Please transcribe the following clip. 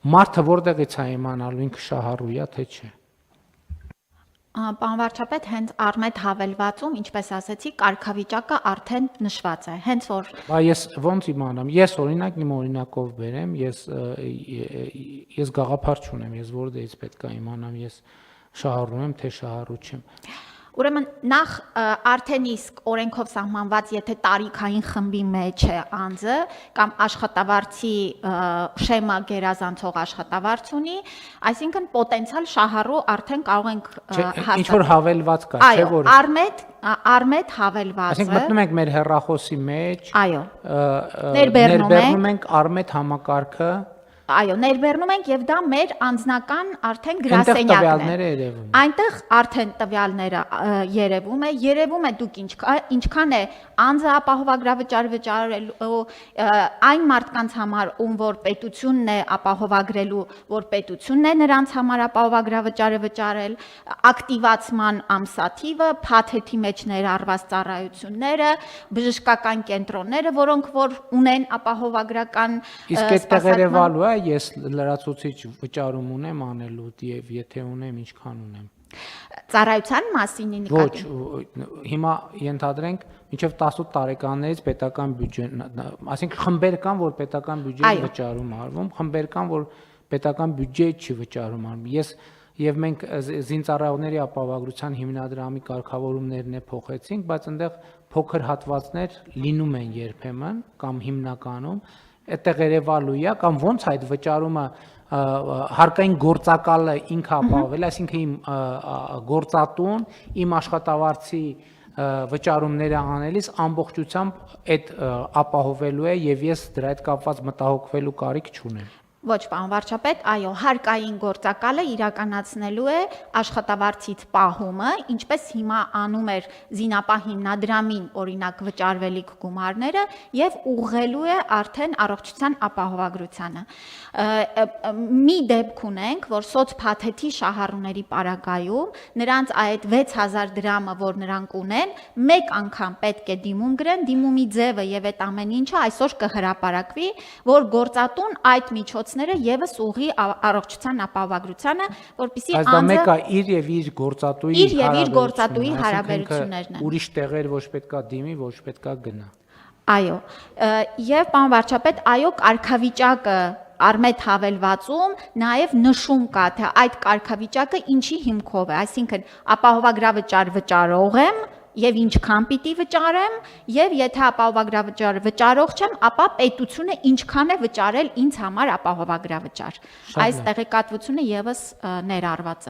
Մարդը որտեղից է իմանալու ինքը շահառու է, թե չէ։ Պարոն վարչապետ, հենց Արմետ հավելվածում, ինչպես ասեցի, կարգավիճակը արդեն նշված է, հենց որ Բա ես ոնց իմանամ, ես օրինակ իմ օրինակով բերեմ, ես գաղափար չունեմ, ես որտեղից պետք է իմանամ, ես շահառու եմ, թե շահառու չեմ։ Ուրեմն նախ արդեն իսկ օրենքով սահմանված, եթե տարիքային խմբի մեջ է անձը կամ աշխատավարձի շեմա գերազանցող աշխատավարձ ունի, այսինքն պոտենցիալ շահառու արդեն կարող ենք հաստատել։ Ինչ որ հավելված կա, չէ՞ որ։ Արմետ հավելվածը։ Այսինքն մտնում ենք մեր հեռախոսի մեջ, Այո։ ներբեռնում ենք Արմետ համակարգը։ Այո, ներբեռնում ենք եւ դա մեր անձնական արդեն գրասենյակն է։ Այնտեղ արդեն տվյալները երևում է դուք ինչքան է անձը ապահովագրավճար վճարելու այն մարդկանց համար, ում որ պետությունն է ապահովագրելու, որ պետությունն է նրանց համար ապահովագրավճարը վճարել, ակտիվացման ամսաթիվը, փաթեթի մեջ ներառված ծառայությունները, բժշկական կենտրոնները, որոնք որ ունեն ապահովագրական Իսկ այդ տեղերևալու է ես լրացուցիչ վճարում ունեմ անելու եւ եթե ունեմ ինչքան ունեմ։ Ծառայության մասին նկատի։ Ոչ, հիմա ենթադրենք մինչև 18 տարեկաններից պետական բյուջեն, այսինքն խմբեր կան, որ պետական բյուջեի վճարում արվում, խմբեր կան, որ պետական բյուջեի չի վճարում արվում։ Եվ մենք զինծառայողների ապահովագրության հիմնադրամի կարգավորումներն է փոխեցինք, բայց այնտեղ փոքր հատվածներ լինում են երբեմն կամ հիմնականում այդտեղ երևալու է կամ ոնց այդ վճարումը հարկային գործակալը ինքը ապահովել, այսինքն իմ գործատուն իմ աշխատավարձի վճարումները անելիս ամբողջությամբ այդ ապահովելու է եւ ես դրա հետ կապված մտահոգվելու կարիք չունեմ։ Ոչ, պարոն վարչապետ, այո, հարկային գործակալը իրականացնելու է աշխատավարձից պահումը, ինչպես հիմա անում էր զինապահ հիմնադրամին օրինակ վճարվելիք գումարները եւ ուղղելու է արդեն առողջության ապահովագրությանը։ Մի դեպք ունենք, որ սոցփաթեթի շահառուների պարագայում նրանց այդ 6000 դրամը, որ նրանք ունեն, մեկ անգամ պետք է դիմում գրեն, դիմումի ձևը եւ այդ ամեն ինչը այսօր կհրապարակվի, որ գործատուն այդ միջոցները եւս ուղի առողջության ապահովագրությանը, որպեսզի անձը Բայց դա մեկը իր գործատուի հարաբերություններն են։ Ուրիշ տեղեր ոչ պետքա դիմի, ոչ պետքա գնա։ Այո, եւ պարոն վարչապետ, այո, կարգավիճակը Արմետ հավելվածում նաև նշում կա, թե այդ կարգավիճակը ինչի հիմքով է, այսինքն ապահովագրավճար վճարող եմ եւ ինչքան պիտի վճարեմ եւ եթե ապահովագրավճար վճարող չեմ, ապա պետությունը ինչքան է վճարել ինձ համար ապահովագրավճար։ Այս տեղեկատվությունը եւս ներառված է